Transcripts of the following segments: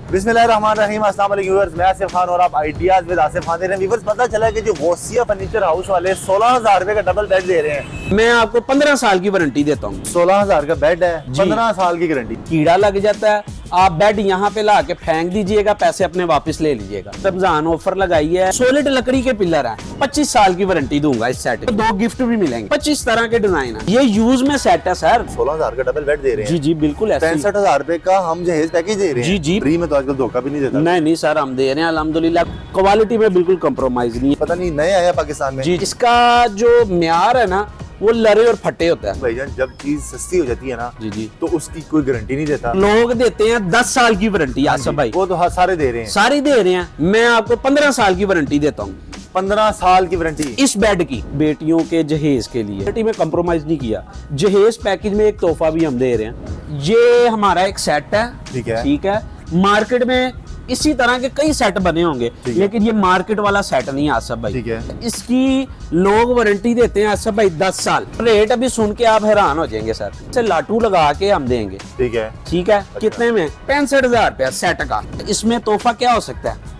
बिस्मिल्लाहिर्रहमानिर्रहीम, अस्सलाम वालेकुम व्यूअर्स, मैं आसिफ खान और आप आइडियाज विद आसिफ खान दे रहे हैं। व्यूअर्स, पता चला कि जो गौसिया फर्नीचर हाउस वाले 16,000 रुपए का डबल बेड दे रहे हैं। मैं आपको 15 साल की वारंटी देता हूँ। 16,000 का बेड है, 15 साल की गारंटी। कीड़ा लग जाता है, आप बेड यहाँ पे ला के फेंक दीजिएगा, पैसे अपने वापस ले लीजिएगा। रमजान ऑफर लगाई है, सॉलिड लकड़ी के पिलर है, 25 साल की वारंटी दूंगा इस सेट में। 2 गिफ्ट भी मिलेंगे, 25 तरह के डिजाइन है। ये यूज में सेट है सर। 16,000 का डबल बेड दे रहे हैं। जी जी बिल्कुल ऐसे। 65,000 रुपए का हम जहेज पैकेज दे रहे हैं। जी जी। फ्री में तो आजकल धोखा भी नहीं देता। नहीं सर, हम दे रहे हैं अल्हम्दुलिल्लाह, क्वालिटी में बिल्कुल कम्प्रोमाइज नहीं है। पता नहीं नए आया पाकिस्तान में। जी, इसका जो म्यार है ना वो लरे और फटे होता है। भाईजान, जब चीज सस्ती हो जाती है ना जी जी, तो उसकी कोई गारंटी नहीं देता। लोग देते हैं 10 साल की वारंटी। आसिफ भाई वो तो सारे दे रहे हैं। सारी दे रहे हैं, मैं आपको 15 साल की वारंटी देता हूँ। 15 साल की वारंटी इस बेड की। बेटियों के जहेज के लिए बेटी में कंप्रोमाइज नहीं किया। जहेज पैकेज में एक तोहफा भी हम दे रहे हैं। ये हमारा एक सेट है। ठीक है। मार्केट में इसी तरह के कई सेट बने होंगे, लेकिन ये मार्केट वाला सेट नहीं है आसिफ भाई। ठीक है। इसकी लोग वारंटी देते हैं आसिफ भाई 10 साल। रेट अभी सुन के आप हैरान हो जाएंगे सर। इसे लाटू लगा के हम देंगे। ठीक है। ठीक है। कितने में? 65,000 रुपया सेट का। इसमें तोहफा क्या हो सकता है?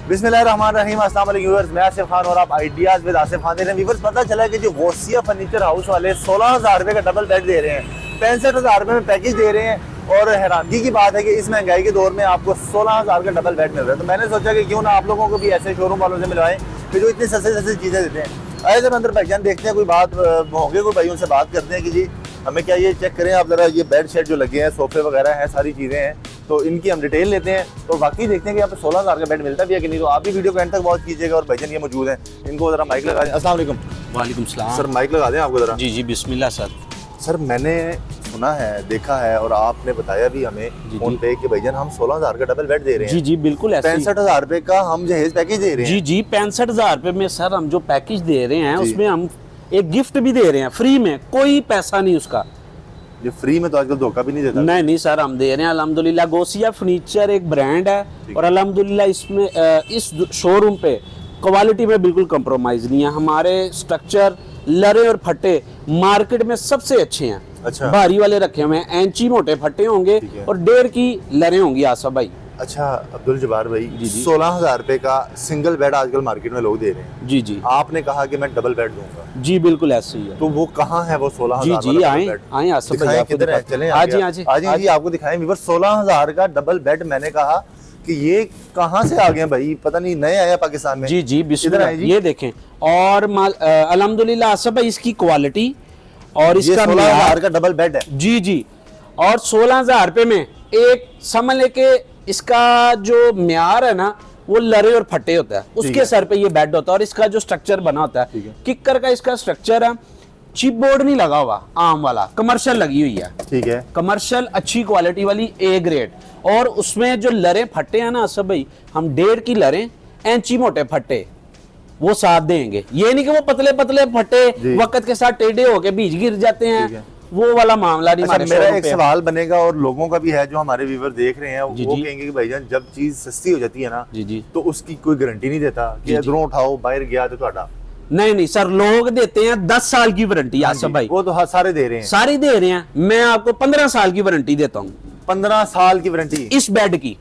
बिस्मिल्लाहिर्रहमानिर्रहीम, अस्सलाम वालेकुम व्यूअर्स, मैं आसिफ खान और आप आइडियाज विद आसिफ खान दे रहे हैं। व्यूअर्स, पता चला कि जो गौसिया फर्नीचर हाउस वाले 16,000 रुपए का डबल बेड दे रहे हैं, 65,000 रुपए में पैकेज दे रहे हैं। और हैरानगी की बात है कि इस महंगाई के दौर में आपको 16,000 का डबल बेड मिल रहा है। तो मैंने सोचा कि क्यों ना आप लोगों को भी ऐसे शोरूम वालों से मिलवाएं कि जो इतनी सस्ती सस्ती चीज़ें देते हैं। आए जरा अंदर पहचान देखते हैं, कोई बात होंगे, कोई भाई उनसे बात करते हैं कि जी हमें क्या ये चेक करें आप जरा, ये बेड शेड जो लगे हैं, सोफे वगैरह हैं, सारी चीज़ें हैं, तो इनकी हम डिटेल लेते हैं। तो बाकी देखते हैं कि यहाँ पे 16,000 का बेड मिलता भी है कि नहीं। तो आप भी वीडियो को एंड तक वॉच कीजिएगा। और भाईजान ये मौजूद हैं, इनको जरा माइक लगा दें। अस्सलाम वालेकुम। वालेकुम सलाम। सर माइक लगा दें आपको जरा। जी जी बिस्मिल्लाह सर। सर मैंने सुना है, देखा है और आपने बताया भी हमें फोन पे कि भाईजान हम 16,000 का डबल बेड दे रहे हैं। जी जी बिल्कुल ऐसे। 65,000 रुपए का हम जहेज पैकेज दे रहे हैं। जी जी 65,000 रुपए में सर हम जो पैकेज दे रहे हैं उसमें हम एक गिफ्ट भी दे रहे हैं फ्री में, कोई पैसा नहीं उसका। ये फ्री में तो आजकल धोखा भी नहीं देता। नहीं सर, हम दे रहे हैं अल्हम्दुलिल्लाह। गौसिया फर्नीचर एक ब्रांड है और अल्हम्दुलिल्लाह इसमें इस शोरूम पे क्वालिटी में बिल्कुल कंप्रोमाइज नहीं है। हमारे स्ट्रक्चर लरे और फटे मार्केट में सबसे अच्छे हैं। अच्छा। भारी वाले रखे हुए हैं, इंची मोटे फटे होंगे और 1.5 की लरे होंगी आसिफ भाई। अच्छा अब्दुल जब्बार भाई, 16,000 रुपए का सिंगल बेड आजकल मार्केट में लोग दे रहे हैं। जी जी। आपने कहा कि मैं डबल बेड दूंगा। जी बिल्कुल ऐसे ही है। तो वो कहाँ है वो 16,000? जी जी आए आसिफ भाई, किधर है? चलें आज जी आपको दिखाएं। व्यूअर, 16,000 का डबल बेड, मैंने कहा कि ये कहाँ से आ गए भाई, पता नहीं नए आया पाकिस्तान में। जी जी बिस्मिल्लाह। ये देखें और अल्हम्दुलिल्लाह आसिफ भाई इसकी क्वालिटी और इसका 16,000 का डबल बेड है। जी जी। और 16,000 रुपए में एक समझ लेके इसका जो म्यार है ना वो लरे और फटे होता है, उसके सर पे ये बेड होता है। और इसका जो स्ट्रक्चर बना होता है, किक्कर का इसका स्ट्रक्चर है, चिप बोर्ड नहीं लगा हुआ, आम वाला कमर्शियल लगी हुई है। ठीक है। कमर्शियल अच्छी क्वालिटी वाली A ग्रेड। और उसमें जो लरे फटे हैं ना सब भाई, हम 1.5 की लरे, इंची मोटे फटे वो साथ देंगे। ये नहीं कि वो पतले पतले फटे वक्त के साथ टेढ़े होके बीच गिर जाते हैं, वो वाला मामला नहीं। अच्छा, मेरा एक सवाल बनेगा और लोगों का भी है जो हमारे व्यूअर देख रहे हैं, वो कहेंगे कि भाईजान जब चीज सस्ती हो जाती है ना जी तो उसकी कोई गारंटी नहीं देता कि इधरों उठाओ बाहर गया तो ਤੁਹਾਡਾ। नहीं सर, लोग देते हैं 10 साल की वारंटी आसिफ भाई। वो तो सारे दे रहे हैं। सारी दे रहे हैं, मैं आपको 15 साल की वारंटी देता हूँ। 15 साल की वारंटी इस बेड की।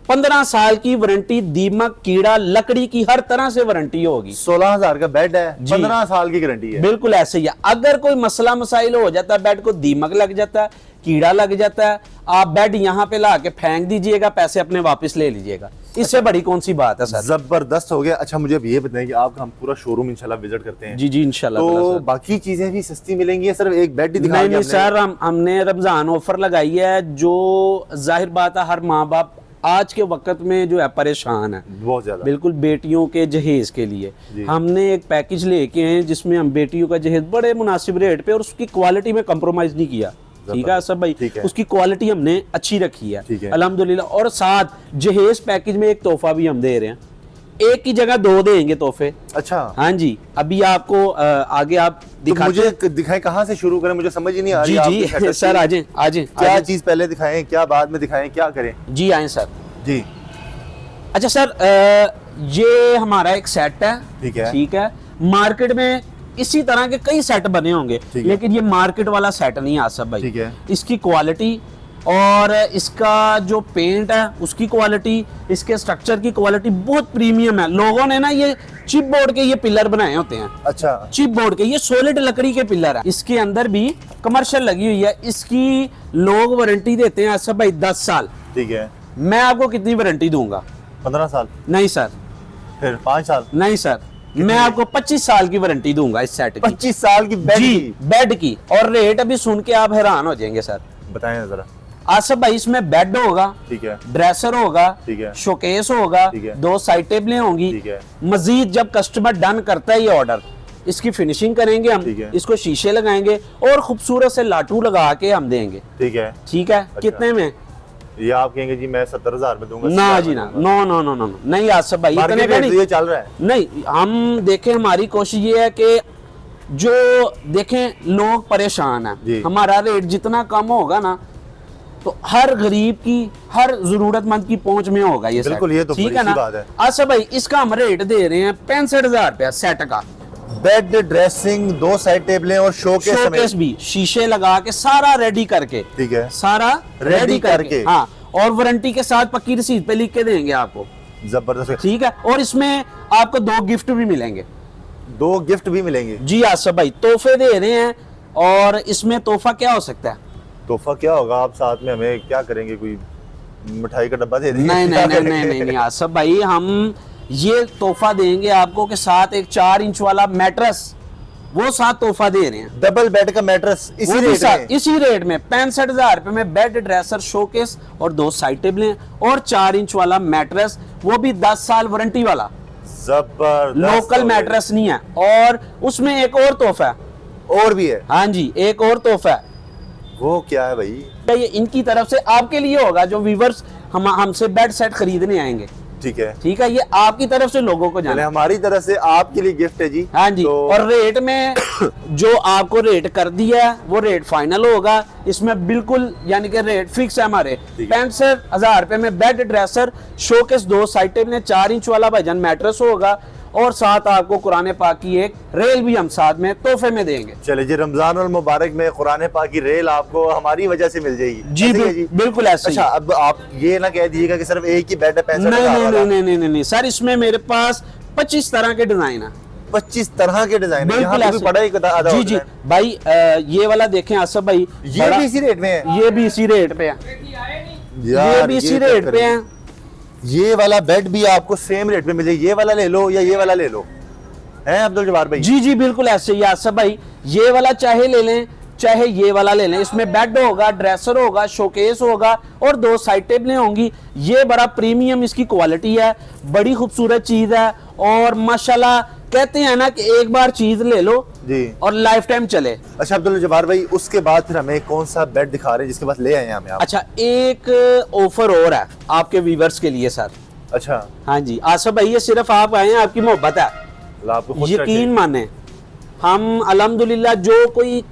15 साल की वारंटी, दीमक कीड़ा लकड़ी की हर तरह से वारंटी होगी। 16,000 का बेड है, 15 साल की गारंटी है। बिल्कुल ऐसे ही है। अगर कोई मसला मसाइल हो जाता है, बेड को दीमक लग जाता है, कीड़ा लग जाता है, आप बेड यहाँ पे ला के फेंक दीजिएगा, पैसे अपने वापस ले लीजिएगा। इससे बड़ी कौन सी बात है सर? जबरदस्त हो गया। अच्छा मुझे अब ये बताएं कि आप हम पूरा शोरूम इंशाल्लाह विजिट करते हैं। जी जी इंशाल्लाह। तो बाकी चीजें भी सस्ती मिलेंगी, सिर्फ एक बेड ही दिखाएंगे? नहीं सर, हमने रमजान ऑफर लगाई है, जो जाहिर बात है हर माँ बाप आज के वक्त में जो है परेशान है बहुत ज्यादा। बिल्कुल बेटियों के जहेज के लिए हमने एक पैकेज लेके हैं जिसमें हम बेटियों का जहेज बड़े मुनासिब रेट पे और उसकी क्वालिटी में कंप्रोमाइज नहीं किया। ठीक है सब भाई, उसकी क्वालिटी हमने अच्छी रखी है अल्हम्दुलिल्लाह। और साथ जहेज पैकेज में एक तोहफा भी हम दे रहे हैं, एक की जगह 2 देंगे तोहफे। अच्छा हाँ जी। अभी आपको आगे आप दिखाएं। तो मुझे दिखाएं, कहाँ से शुरू करें, मुझे समझ ही नहीं आ रही। जी सर आजे क्या चीज पहले दिखाएं, क्या बाद में दिखाएं, क्या करें? जी आए सर। जी अच्छा सर, ये हमारा एक सेट है। ठीक है। ठीक है। मार्केट में इसी तरह के कई सेट बने होंगे, लेकिन ये मार्केट वाला सेट नहीं है आसफ भाई। ठीक है। इसकी क्वालिटी और इसका जो पेंट है उसकी क्वालिटी, इसके स्ट्रक्चर की क्वालिटी बहुत प्रीमियम है। लोगों ने ना ये चिप बोर्ड के ये पिलर बनाए होते हैं। अच्छा, चिप बोर्ड के, ये सॉलिड लकड़ी के पिलर है। इसके अंदर भी कमर्शियल लगी हुई है। इसकी लोग वारंटी देते हैं आसफ भाई 10 साल। ठीक है। मैं आपको कितनी वारंटी दूंगा? 15 साल? नहीं सर। फिर 5 साल? नहीं सर, मैं आपको 25 साल की वारंटी दूंगा इस सेट की। 25 साल की बेड जी, की? बेड की। और रेट अभी सुन के आप हैरान हो जाएंगे सर। बताएं जरा। आसफ भाई इसमें बेड होगा, ठीक है, ड्रेसर होगा, ठीक है, शोकेस होगा, ठीक है, 2 साइड टेबलें होंगी। ठीक है। मजीद जब कस्टमर डन करता है ये ऑर्डर, इसकी फिनिशिंग करेंगे हम, ठीक है, इसको शीशे लगाएंगे और खूबसूरत से लाटू लगा के हम देंगे। ठीक है। ठीक है। अच्छा। कितने में? ये आप कहेंगे जी मैं 70,000 में दूंगा? ना जी ना, नो नो नो नो, नहीं आसफ भाई इतने का नहीं। ये चल रहा है? नहीं, हम देखें, हमारी कोशिश ये है कि जो देखें लोग परेशान हैं, हमारा रेट जितना कम होगा ना तो हर गरीब की, हर जरूरतमंद की पहुंच में होगा ये बिल्कुल, ये तो ठीक है ना। बात है। आसफ भाई इसका हम रेट दे रहे हैं 65,000 रुपया सेट का। बेड, ड्रेसिंग, 2 साइड टेबलें और शोकेस भी शीशे लगा के सारा रेडी करके। ठीक है। सारा रेडी करके, हाँ, और वारंटी के साथ पक्की रसीद पे लिख के देंगे आपको। जबरदस्त। ठीक है। और इसमें आपको 2 गिफ्ट भी मिलेंगे। 2 गिफ्ट भी मिलेंगे? जी आसफ भाई, तोहफे दे रहे हैं। और इसमें तोहफा क्या हो सकता है? तोहफा क्या होगा? आप साथ में हमें क्या करेंगे? कोई मिठाई का डब्बा दे देंगे? नहीं नहीं नहीं नहीं नहीं, नहीं आसफ भाई, हम ये तोहफा देंगे आपको के साथ एक 4 इंच वाला मैट्रेस, वो साथ तोहफा दे रहे हैं। डबल बेड का मैट्रेस इसी रेट में? इसी रेट में 65,000 रुपए में बेड, ड्रेसर, शोकेस और 2 साइड टेबलें और 4 इंच वाला मैट्रेस, वो भी 10 साल वारंटी वाला। जबरदस्त। लोकल मैट्रेस नहीं है। और उसमें एक और तोहफा है। और भी है? हाँ जी, एक और तोहफा है। वो क्या है भाई? ये इनकी तरफ से आपके लिए होगा, जो व्यूअर्स हमसे बेड सेट खरीदने आएंगे। ठीक है। ठीक है, ये आपकी तरफ से लोगों को जाना, हमारी तरफ से आपके लिए गिफ्ट है जी। हाँ जी। और रेट में जो आपको रेट कर दिया है वो रेट फाइनल होगा। इसमें बिल्कुल यानी कि रेट फिक्स है हमारे। 65,000 रुपए में bed, dresser, showcase, 2 side table, 4 inch वाला भाईजान मैट्रेस होगा और साथ आपको कुरान पाक की एक रेल भी हम साथ में तोहफे में देंगे। चले जी, रमजान और मुबारक में कुरान पाक की रेल आपको हमारी वजह से मिल जाएगी। जी बिल्कुल ऐसा। अच्छा, अब आप ये ना कह दीजिएगा कि सिर्फ एक ही बेड है 65,000? नहीं सर, इसमें मेरे पास 25 तरह के डिजाइन है। 25 तरह के डिजाइन? बिल्कुल ऐसे। जी जी भाई, ये वाला देखें आसफ भाई, ये भी इसी रेट में है? ये भी इसी रेट पे है, ये भी इसी रेट पे है। ये वाला बेड भी आपको सेम रेट में मिले, ये वाला ले लो या ये वाला ले लो, हैं अब्दुल जब्बार भाई? जी जी बिल्कुल ऐसे ही आसफ भाई, ये वाला चाहे ले लें चाहे ये वाला ले लें। इसमें बेड होगा, ड्रेसर होगा, शोकेस होगा और 2 साइड टेबलें होंगी। ये बड़ा प्रीमियम इसकी क्वालिटी है, बड़ी खूबसूरत चीज है। और माशाल्लाह कहते हैं ना कि एक बार चीज ले लो जी और लाइफ टाइम चले। अच्छा अब्दुल जब्बार भाई, उसके बाद फिर हमें कौन सा बेड दिखा रहे हैं जिसके पास ले आए हैं हमें आप? अच्छा, एक ऑफर और है आपके व्यूअर्स के लिए सर। अच्छा। हाँ जी आसफ भाई, ये सिर्फ आप आए हैं, आपकी मोहब्बत है, यकीन माने। हम अल्हम्दुलिल्लाह जो कोई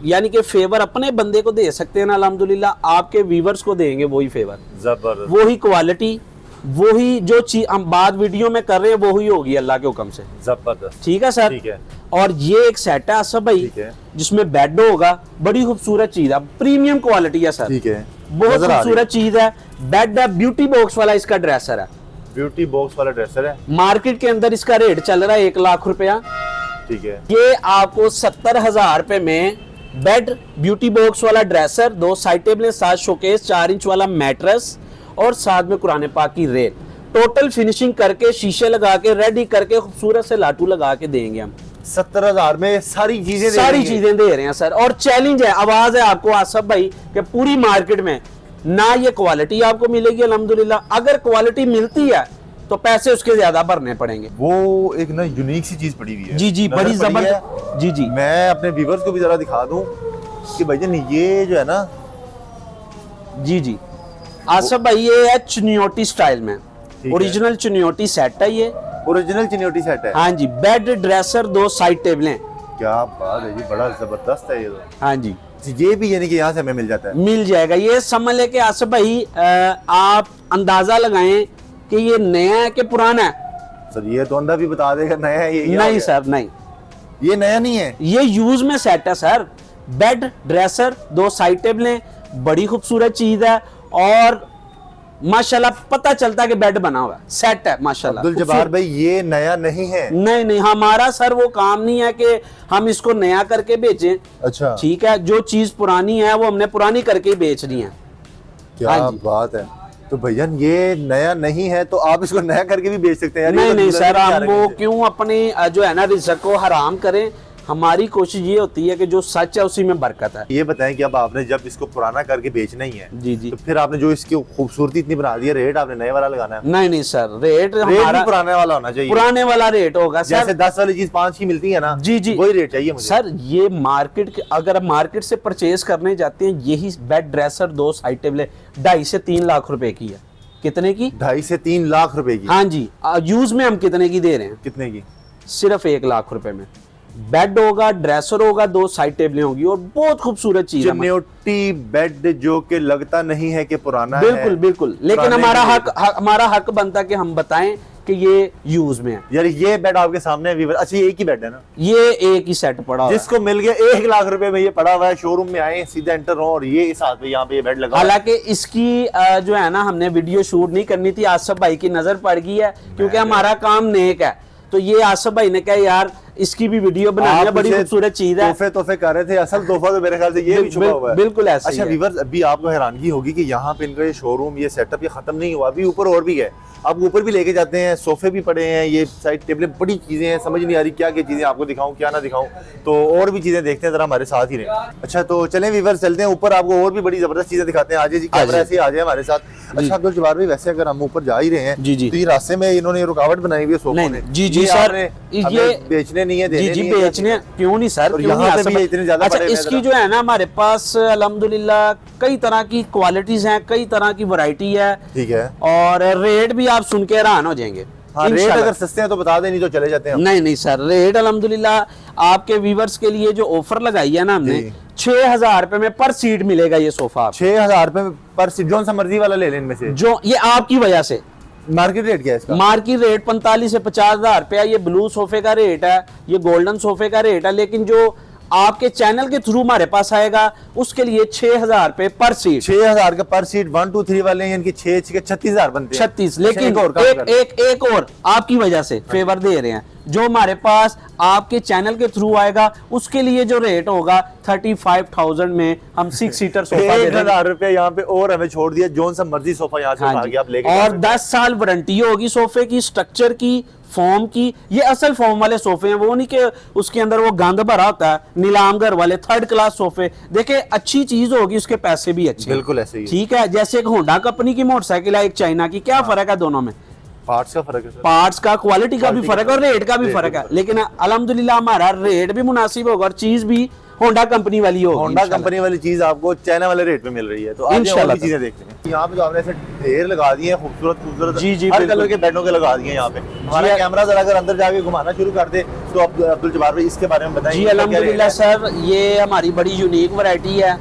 यानी कि फेवर अपने बंदे को दे सकते हैं ना, अल्हम्दुलिल्लाह आपके व्यूअर्स को देंगे वही फेवर, जबरदस्त, वही क्वालिटी, वही जो चीज हम बात वीडियो में कर रहे हैं वही होगी अल्लाह के हुक्म से। जबरदस्त। ठीक है सर। ठीक है। और ये एक सेट है आसफ भाई जिसमें बेड होगा, बड़ी खूबसूरत चीज है, प्रीमियम क्वालिटी है सर। ठीक है, बहुत खूबसूरत चीज है। बेड है, ब्यूटी बॉक्स वाला इसका ड्रेसर है, ब्यूटी बॉक्स वाला ड्रेसर है। मार्केट के अंदर इसका रेट चल रहा है 1 लाख रुपया। ठीक है। ये आपको 70,000 रुपए में बेड, ब्यूटी बॉक्स वाला ड्रेसर, 2 साइड टेबलें, 7 शोकेस, 4 इंच वाला मैट्रेस और साथ में कुरान पाक की रेल, टोटल फिनिशिंग करके शीशे लगा के रेडी करके खूबसूरत से लाटू लगा के देंगे हम। 70,000 में सारी चीजें दे रहे हैं सर। और चैलेंज है, आवाज है आपको आसफ भाई कि पूरी मार्केट में ना ये क्वालिटी आपको मिलेगी अल्हम्दुलिल्लाह। अगर क्वालिटी मिलती है तो पैसे उसके ज्यादा भरने पड़ेंगे। वो एक ना यूनिक सी चीज पड़ी हुई है। जी जी, बड़ी जबरदस्त। जी जी, मैं अपने व्यूअर्स को भी जरा दिखा दूं कि भाईजान ये जो है ना, जी जी आसफ भाई, ये है चुनियोटी स्टाइल में, ओरिजिनल चुनियोटी सेट है ये, ओरिजिनल चुनियोटी सेट है। हाँ जी, बेड, ड्रेसर, 2 साइड टेबलें। क्या बात है जी, बड़ा जबरदस्त है ये तो। हाँ जी, ये भी यानी कि यहाँ से हमें मिल जाता है? मिल जाएगा। ये समझ ले के आसफ भाई, आप अंदाजा लगाएं कि ये नया है कि पुराना है। सर ये तो अंदा भी बता देगा नया है ये। नहीं सर नहीं, ये नया नहीं है, ये यूज में सेट है सर। बेड, ड्रेसर, 2 साइड टेबलें, बड़ी खूबसूरत चीज है और माशाल्लाह पता चलता है कि बेड बना हुआ है, सेट है माशाल्लाह। अब्दुल जब्बार भाई ये नया नहीं है? नहीं, हमारा सर वो काम नहीं है कि हम इसको नया करके बेचें। अच्छा, ठीक है, जो चीज पुरानी है वो हमने पुरानी करके ही बेचनी है। क्या बात है। तो भैया ये नया नहीं है तो आप इसको नया करके भी बेच सकते हैं यार। नहीं सर, हम वो क्यों अपने जो है ना रिज़्क को हराम करें। हमारी कोशिश ये होती है कि जो सच है उसी में बरकत है। ये बताएं कि अब आपने जब इसको पुराना करके बेचना ही है जी तो फिर आपने जो इसकी खूबसूरती इतनी बना दी है, रेट आपने नए वाला लगाना है? नहीं सर, रेट हमारा पुराने वाला होना चाहिए। पुराने वाला रेट होगा सर। जैसे 10 वाली चीज 5 की मिलती है ना, जी वही रेट चाहिए मुझे सर। ये मार्केट, अगर मार्केट से परचेज करने जाते हैं, यही बेड, ड्रेसर, 2 साइड टेबलें 2.5 से 3 लाख रुपए की है। कितने की? 2.5 से 3 लाख रुपए की। हाँ जी। यूज में हम कितने की दे रहे हैं? कितने की? सिर्फ 1 लाख रुपए में। बेड होगा, ड्रेसर होगा, 2 साइड टेबलें होगी और बहुत खूबसूरत चीज है। चिन्योटी बेड जो कि लगता नहीं है कि पुराना बिल्कुल है। बिल्कुल, लेकिन हमारा हक बनता है कि हम बताएं कि ये यूज में है। यार ये बेड आपके सामने है व्यूअर। अच्छा, ये एक ही बेड है ना? ये एक ही सेट पड़ा हुआ है। जिसको मिल गया 1 लाख रुपए में ये पड़ा हुआ है, शोरूम में आए सीधा एंटर हो और ये इस हाथ पे यहाँ पे ये बेड लगा। हालांकि इसकी जो है ना, हमने वीडियो शूट नहीं करनी थी, आसिफ भाई की नजर पड़ गई है क्योंकि हमारा काम नेक है। तो ये आसिफ भाई ने कहा यार इसकी भी वीडियो बनानी है, बड़ी खूबसूरत चीज है। तोहफे कर रहे थे, असल तोहफा तो मेरे ख्याल से ये भी छुपा हुआ है। बिल्कुल ऐसा। अच्छा व्यूअर्स, अभी आपको हैरानगी होगी कि यहाँ पे इनका ये शोरूम, ये सेटअप ये खत्म नहीं हुआ, अभी ऊपर और भी है। आप ऊपर भी लेके जाते हैं, सोफे भी पड़े हैं, ये साइड टेबलें, बड़ी चीजें हैं, समझ नहीं आ रही क्या क्या चीजें आपको दिखाऊं क्या ना दिखाऊं। तो और भी चीजें देखते हैं, जरा हमारे साथ ही रहे। अच्छा तो चलें व्यूअर्स, चलते हैं ऊपर, आपको और भी बड़ी जबरदस्त चीजें दिखाते हैं। आज जी कैमरा ऐसे आ जाए हमारे साथ। अच्छा अब्दुल जब्बार भाई, वैसे अगर हम ऊपर जा ही रहे हैं तो ये रास्ते में इन्होंने रुकावट बनाई हुई है सोफों ने। जी सर, ये बेचने नहीं है, जी बेचने क्यों नहीं सर, क्यों यहाँ पे भी इतने ज्यादा। अच्छा इसकी जो है ना, हमारे पास अल्हम्दुलिल्लाह कई तरह की क्वालिटीज हैं, कई तरह की वैरायटी है। ठीक है। और रेट भी आप सुन के हैरान हो जाएंगे। हाँ, रेट अगर सस्ते हैं तो बता दें, नहीं तो चले जाते हैं। नहीं सर, रेट अल्हम्दुलिल्लाह आपके व्यूवर्स के लिए जो ऑफर लगाई है ना हमने, 6,000 रुपए में पर सीट मिलेगा ये सोफा। 6,000 रुपए पर सीट, जो सा मर्जी वाला ले लें इनमें से। जो ये आपकी वजह से। मार्केट रेट क्या है इसका? मार्केट रेट 45 से 50,000 रुपया ये ब्लू सोफे का रेट है, ये गोल्डन सोफे का रेट है। लेकिन जो आपके चैनल के थ्रू हमारे पास आएगा उसके लिए 6,000 रुपए पर सीट। 6,000 का पर सीट। 1 2 3 वाले इनके 6 के 36,000 बनते हैं। 36। लेकिन एक और आपकी वजह से फेवर दे रहे हैं। जो हमारे पास आपके चैनल के थ्रू आएगा उसके लिए जो रेट होगा 35,000 में हम 6 सीटर सोफा दे रहे हैं। 1,000 रुपए यहाँ पे और हमें छोड़ दिया, जो सा मर्जी सोफा यहाँ से उठा के आप लेके। और 10 साल वारंटी होगी सोफे की, स्ट्रक्चर की, फॉर्म की। ये असल फॉर्म वाले सोफे हैं, वो नहीं कि उसके अंदर वो गंद भरा होता है। नीलामगर वाले 3rd क्लास सोफे। देखिए अच्छी चीज होगी, उसके पैसे भी अच्छे। बिल्कुल ऐसे ही। ठीक है, जैसे एक होंडा कंपनी की मोटरसाइकिल है, एक चाइना की, क्या फर्क है दोनों में? पार्ट्स का फर्क है सर। पार्ट्स का, क्वालिटी का भी फर्क है और रेट का भी फर्क है। लेकिन अल्हम्दुलिल्लाह हमारा रेट भी मुनासिब होगा और चीज भी होंडा कंपनी वाली होगी। होंडा कंपनी वाली चीज आपको चाइना वाले रेट में मिल रही है। तो इंशाल्लाह चीजें देखते हैं। यहाँ पे तो आपने ऐसे ढेर लगा दिए हैं, खूबसूरत जी हर कलर के बेडों के लगा दिए यहाँ पे। हमारा कैमरा जरा अगर अंदर जाके घुमाना शुरू कर दे तो अब्दुल जब्बार भाई इसके बारे में बताएं। जी अल्हम्दुलिल्लाह सर, ये हमारी बड़ी यूनिक वैरायटी है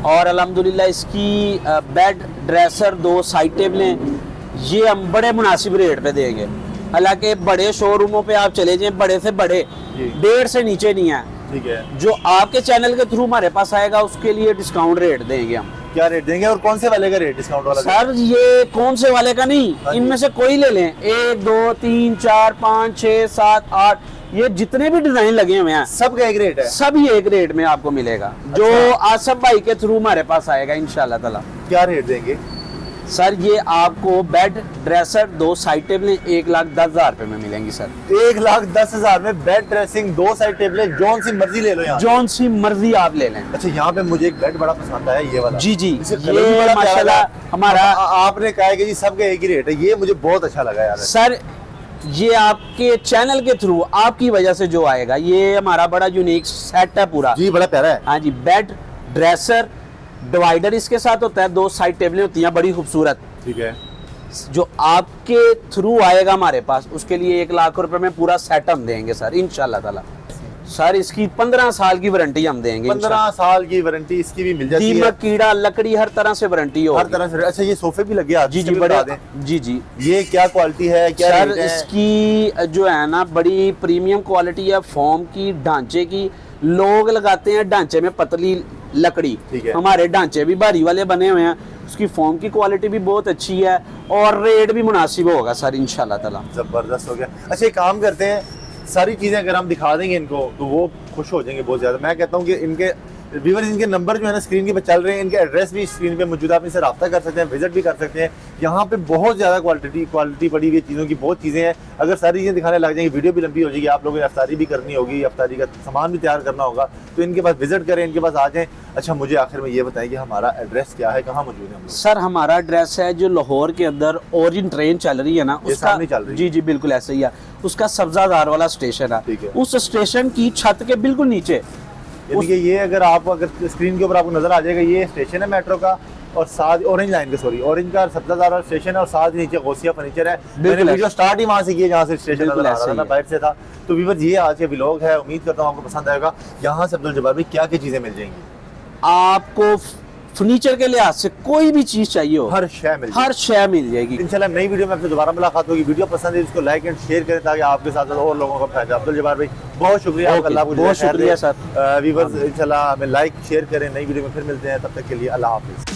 और अल्हम्दुलिल्लाह इसकी बेड, ड्रेसर, 2 साइड टेबलें ये हम बड़े मुनासिब रेट पे देंगे। हालांकि बड़े शोरूमों पे आप चले जाएं, बड़े से बड़े 1.5 से नीचे नहीं है। ठीक है। जो आपके चैनल के थ्रू हमारे पास आएगा उसके लिए डिस्काउंट रेट देंगे हम। क्या रेट देंगे और कौन से वाले का रेट डिस्काउंट वाला? सर ये कौन से वाले का नहीं, इनमें से कोई ले लें। 1 2 3 4 5 6 7 8 ये जितने भी डिजाइन लगे हुए हैं सब का एक रेट है। सभी एक रेट में आपको मिलेगा। जो आसिफ भाई के थ्रू हमारे पास आएगा इंशाल्लाह ताला। क्या रेट देंगे सर? ये आपको बेड, ड्रेसर, 2 साइड टेबलें 1,10,000 रुपए में मिलेंगी सर। 1,10,000 में बेड, ड्रेसिंग, 2 साइड टेबलें, जौन सी मर्जी ले लो यहाँ। जौन सी मर्जी आप ले लें। अच्छा यहाँ पे मुझे एक बेड बड़ा पसंद आया, ये वाला। जी ये माशाल्लाह हमारा आपने कहा है कि जी सबका एक ही रेट है, ये मुझे बहुत अच्छा लगा यार। सर ये आपके चैनल के थ्रू आपकी वजह से जो आएगा, ये हमारा बड़ा यूनिक सेट है पूरा। जी बड़ा प्यारा है। हाँ जी, बेड, ड्रेसर, डिवाइडर इसके साथ होता है, 2 साइड टेबलें होती हैं बड़ी खूबसूरत। ठीक है। जो आपके थ्रू आएगा हमारे पास उसके लिए 1 लाख रुपए में पूरा सेट हम देंगे सर इंशाल्लाह ताला। सर इसकी 15 साल की वारंटी हम देंगे। 15 साल की वारंटी इसकी भी मिल जाती है। दीमक, कीड़ा, लकड़ी, हर तरह से वारंटी हो, हर तरह से। अच्छा ये सोफे भी लगे हैं? जी जी बड़े, जी जी। ये क्या क्वालिटी है, क्या सर रेट है? इसकी जो है ना बड़ी प्रीमियम क्वालिटी है, फोम की, ढांचे की। लोग लगाते हैं ढांचे में पतली लकड़ी, हमारे ढांचे भी भारी वाले बने हुए हैं, उसकी फोम की क्वालिटी भी बहुत अच्छी है और रेट भी मुनासिब होगा सर इंशाल्लाह ताला। जबरदस्त हो गया। अच्छा एक काम करते हैं, सारी चीज़ें अगर हम दिखा देंगे इनको तो वो खुश हो जाएंगे बहुत ज़्यादा। मैं कहता हूँ कि इनके व्यूअर्स, इनके नंबर जो है ना स्क्रीन के पे चल रहे हैं, इनके एड्रेस भी स्क्रीन पे मौजूद है, आप इनसे रब्ता कर सकते हैं, विजिट भी कर सकते हैं। यहाँ पे बहुत ज़्यादा क्वालिटी पड़ी हुई चीज़ों की, बहुत चीज़ें हैं। अगर सारी चीज़ें दिखाने लग जाएंगी वीडियो भी लंबी हो जाएगी, आप लोगों ने अफ्तारी भी करनी होगी, अफ्तारी का सामान भी तैयार करना होगा, तो इनके पास विजिट करें, इनके पास आ जाएँ। अच्छा मुझे आखिर में ये बताएं कि हमारा एड्रेस क्या है, कहाँ मौजूद है हम लोग? सर हमारा एड्रेस है जो लाहौर के अंदर ओरिजिन ट्रेन चल रही है ना, उसका चल रही है। जी जी बिल्कुल ऐसे ही है, उसका सब्जादार वाला स्टेशन है, उस स्टेशन की छत के बिल्कुल नीचे। ये अगर स्क्रीन के ऊपर आपको नजर आ जाएगा, ये स्टेशन है मेट्रो का, और साथ ऑरेंज लाइन का, सॉरी ऑरेंज का सब्जादार स्टेशन है, और साथ ही नीचे गौसिया फर्नीचर है। मैंने वीडियो स्टार्ट ही वहां से किया जहाँ से स्टेशन नजर आ रहा था ना, बाइट से था। तो व्यूअर्स ये आज के व्लॉग है, उम्मीद करता हूँ आपको पसंद आएगा। यहाँ से अब्दुल जब्बार भाई क्या क्या चीजें मिल जाएंगी? आपको फर्नीचर के लिहाज से कोई भी चीज चाहिए हो, हर शय मिल जाएगी। इंशाल्लाह नई वीडियो में आपसे दोबारा मुलाकात होगी। वीडियो पसंद है इसको लाइक एंड शेयर करें ताकि आपके साथ और लोगों को फायदा। अब्दुल जब्बार भाई बहुत शुक्रिया, बहुत शुक्रिया सर। व्यूअर्स इंशाल्लाह हमें लाइक शेयर करें, नई वीडियो में फिर मिलते हैं, तब तक के लिए अल्लाह हाफिज।